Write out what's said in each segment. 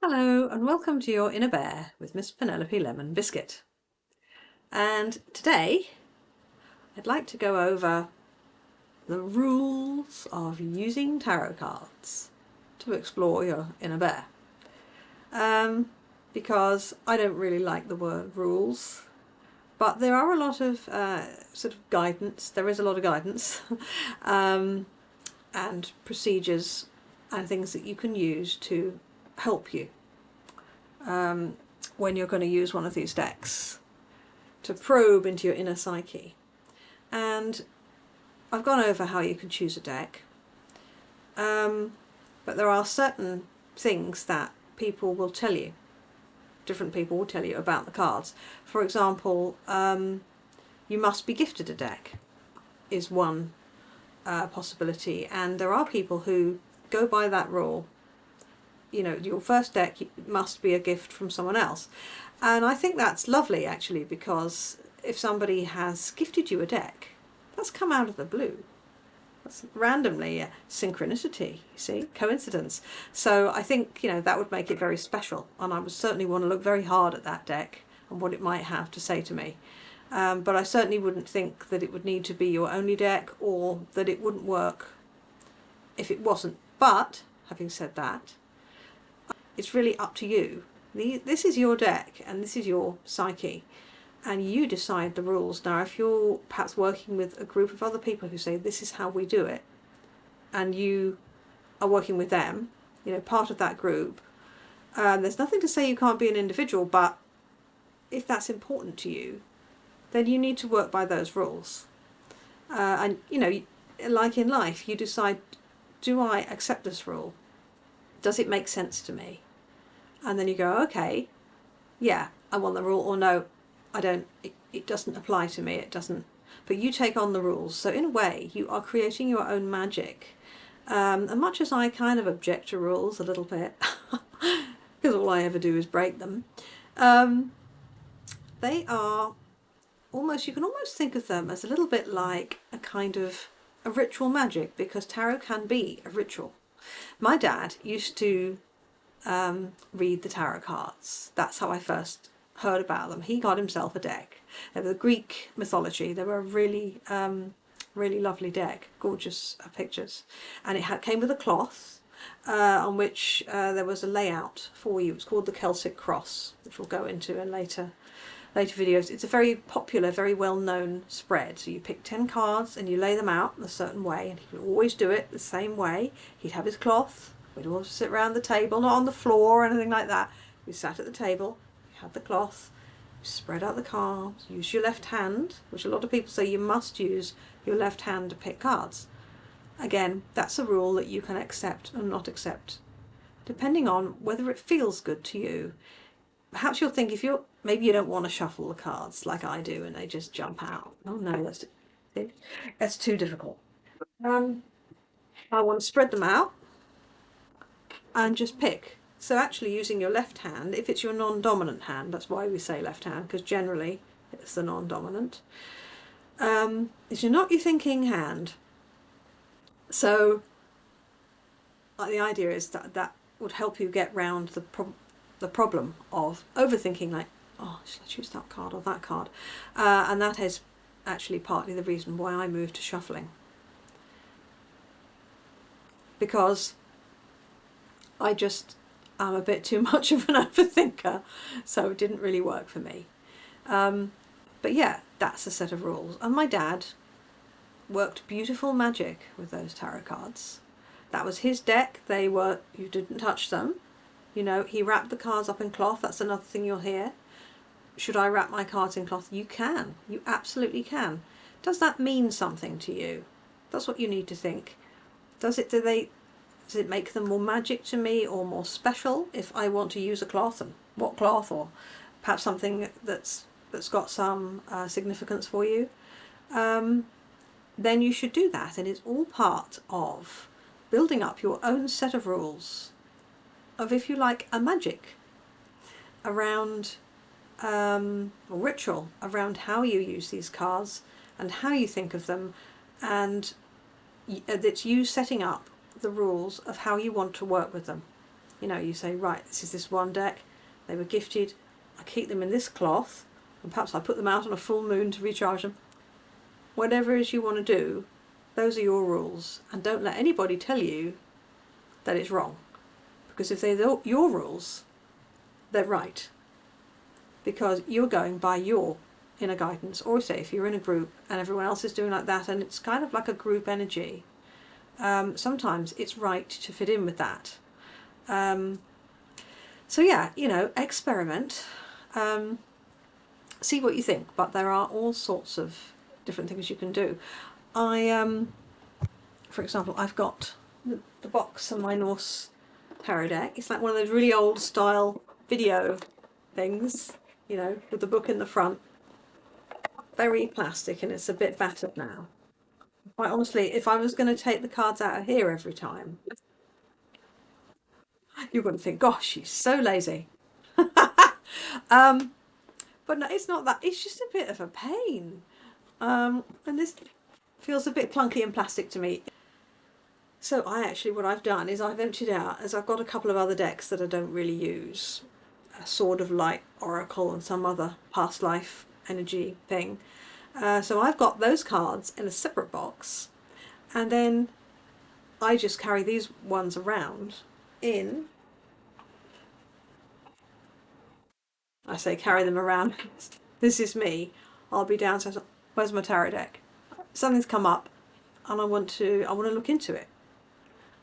Hello and welcome to your Inner Bear with Miss Penelope Lemon Biscuit. And today I'd like to go over the rules of using tarot cards to explore your inner bear. Because I don't really like the word rules, but there are a lot of sort of guidance. There is a lot of guidance and procedures and things that you can use to help you when you're going to use one of these decks to probe into your inner psyche. And I've gone over how you can choose a deck, but there are certain things that people will tell you, different people will tell you about the cards. For example, you must be gifted a deck is one possibility, and there are people who go by that rule. You know, your first deck must be a gift from someone else. And I think that's lovely, actually, because if somebody has gifted you a deck, that's come out of the blue. That's randomly a synchronicity, you see, coincidence. So I think, you know, that would make it very special. And I would certainly want to look very hard at that deck and what it might have to say to me. But I certainly wouldn't think that it would need to be your only deck, or that it wouldn't work if it wasn't. But having said that, it's really up to you. This is your deck and this is your psyche, and you decide the rules. Now, if you're perhaps working with a group of other people who say this is how we do it, and you are working with them, you know, part of that group, there's nothing to say you can't be an individual, but if that's important to you, then you need to work by those rules. And, you know, like in life, you decide, do I accept this rule? Does it make sense to me? And then you go, okay, yeah, I want the rule, or no, I don't, it doesn't apply to me, it doesn't. But you take on the rules. So in a way, you are creating your own magic. And much as I kind of object to rules a little bit, because all I ever do is break them, they are almost, you can almost think of them as a little bit like a kind of a ritual magic, because tarot can be a ritual. My dad used to read the tarot cards. That's how I first heard about them. He got himself a deck. They were the Greek mythology. They were a really, really lovely deck, gorgeous pictures, and it came with a cloth on which there was a layout for you. It's called the Celtic Cross, which we'll go into in later videos. It's a very popular, very well-known spread. So you pick 10 cards and you lay them out in a certain way, and he would always do it the same way. He'd have his cloth. We'd all sit around the table, not on the floor or anything like that. We sat at the table, you had the cloth, you spread out the cards, use your left hand, which a lot of people say you must use your left hand to pick cards. Again, that's a rule that you can accept and not accept, depending on whether it feels good to you. Perhaps you'll think, maybe you don't want to shuffle the cards like I do and they just jump out. Oh no, that's too difficult. I want to spread them out and just pick. So actually using your left hand, if it's your non-dominant hand, that's why we say left hand, because generally it's the non-dominant, is not your thinking hand. So the idea is that would help you get round the problem of overthinking, like, oh, should I choose that card or that card? And that is actually partly the reason why I moved to shuffling, because I just am a bit too much of an overthinker, so it didn't really work for me. But yeah, that's a set of rules. And my dad worked beautiful magic with those tarot cards. That was his deck. You didn't touch them. You know, he wrapped the cards up in cloth. That's another thing you'll hear. Should I wrap my cards in cloth? You can. You absolutely can. Does that mean something to you? That's what you need to think. Does it make them more magic to me or more special if I want to use a cloth, and what cloth, or perhaps something that's got some significance for you? Then you should do that, and it's all part of building up your own set of rules of, if you like, a magic around a ritual around how you use these cards and how you think of them, and it's you setting up the rules of how you want to work with them. You know, you say, right, this is this one deck, they were gifted, I keep them in this cloth, and perhaps I put them out on a full moon to recharge them. Whatever it is you want to do, those are your rules, and don't let anybody tell you that it's wrong, because if they're your rules, they're right, because you're going by your inner guidance. Or say if you're in a group and everyone else is doing like that and it's kind of like a group energy, sometimes it's right to fit in with that. So yeah, you know, experiment, see what you think, but there are all sorts of different things you can do. For example, I've got the box of my Norse tarot deck. It's like one of those really old style video things, you know, with the book in the front. Very plastic, and it's a bit battered now. Quite honestly, if I was going to take the cards out of here every time, you're going to think, gosh, she's so lazy. But no, it's not that. It's just a bit of a pain. And this feels a bit clunky and plastic to me. So what I've done is I've emptied out, as I've got a couple of other decks that I don't really use. A Sword of Light, Oracle, and some other past life energy thing. So I've got those cards in a separate box, and then I just carry these ones around in, I say carry them around, this is me, I'll be downstairs, where's my tarot deck? Something's come up and I want to look into it.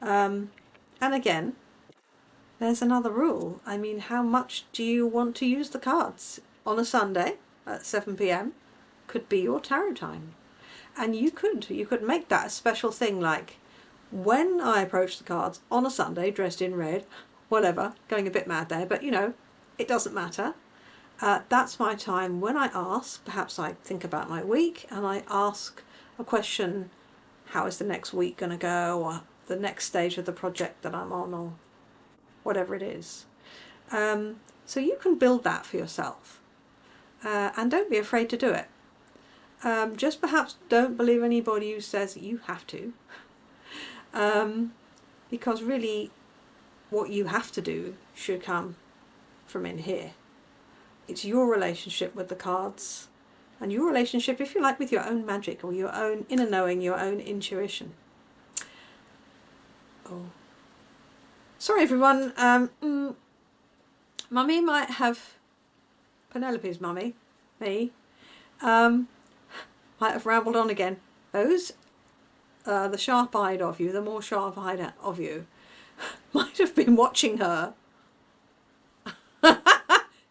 And again, there's another rule. I mean, how much do you want to use the cards? On a Sunday at 7 p.m. could be your tarot time. And you could make that a special thing, like when I approach the cards on a Sunday dressed in red, whatever, going a bit mad there, but you know, it doesn't matter. That's my time when I ask, perhaps I think about my week and I ask a question, how is the next week going to go, or the next stage of the project that I'm on, or whatever it is. So you can build that for yourself, and don't be afraid to do it. Just perhaps don't believe anybody who says you have to, because really what you have to do should come from in here. It's your relationship with the cards, and your relationship, if you like, with your own magic or your own inner knowing, your own intuition. Oh, sorry everyone. Mummy might have, Penelope's mummy, me, might have rambled on again. Those, the sharp-eyed of you, the more sharp-eyed of you, might have been watching her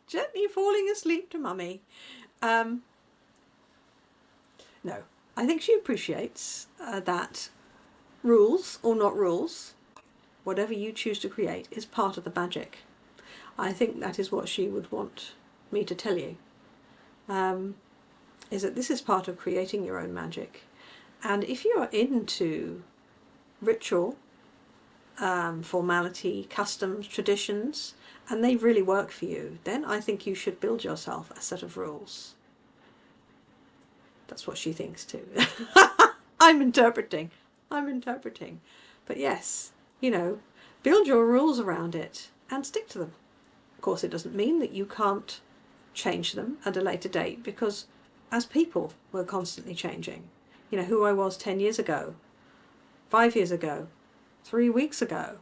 gently falling asleep to Mummy. No, I think she appreciates that rules or not rules, whatever you choose to create is part of the magic. I think that is what she would want me to tell you, is that this is part of creating your own magic. And if you are into ritual, formality, customs, traditions, and they really work for you, then I think you should build yourself a set of rules. That's what she thinks too. I'm interpreting. But yes, you know, build your rules around it and stick to them. Of course, it doesn't mean that you can't change them at a later date, because as people, we're constantly changing. You know, who I was 10 years ago, 5 years ago, 3 weeks ago.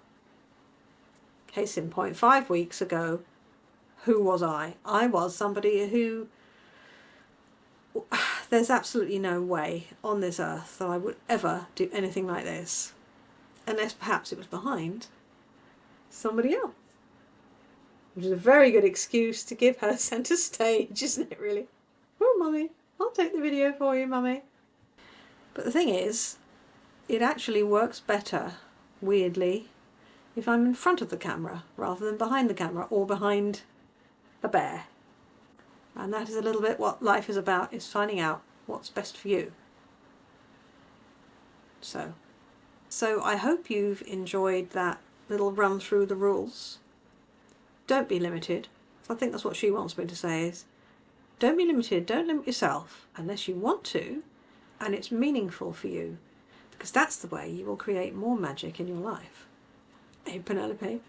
Case in point, 5 weeks ago, who was I? I was somebody who, there's absolutely no way on this earth that I would ever do anything like this, unless perhaps it was behind somebody else. Which is a very good excuse to give her centre stage, isn't it really? Oh, Mummy, I'll take the video for you, Mummy. But the thing is, it actually works better, weirdly, if I'm in front of the camera rather than behind the camera or behind a bear. And that is a little bit what life is about, is finding out what's best for you. So I hope you've enjoyed that little run through the rules. Don't be limited. I think that's what she wants me to say, is don't be limited, don't limit yourself unless you want to and it's meaningful for you, because that's the way you will create more magic in your life. Hey, Penelope.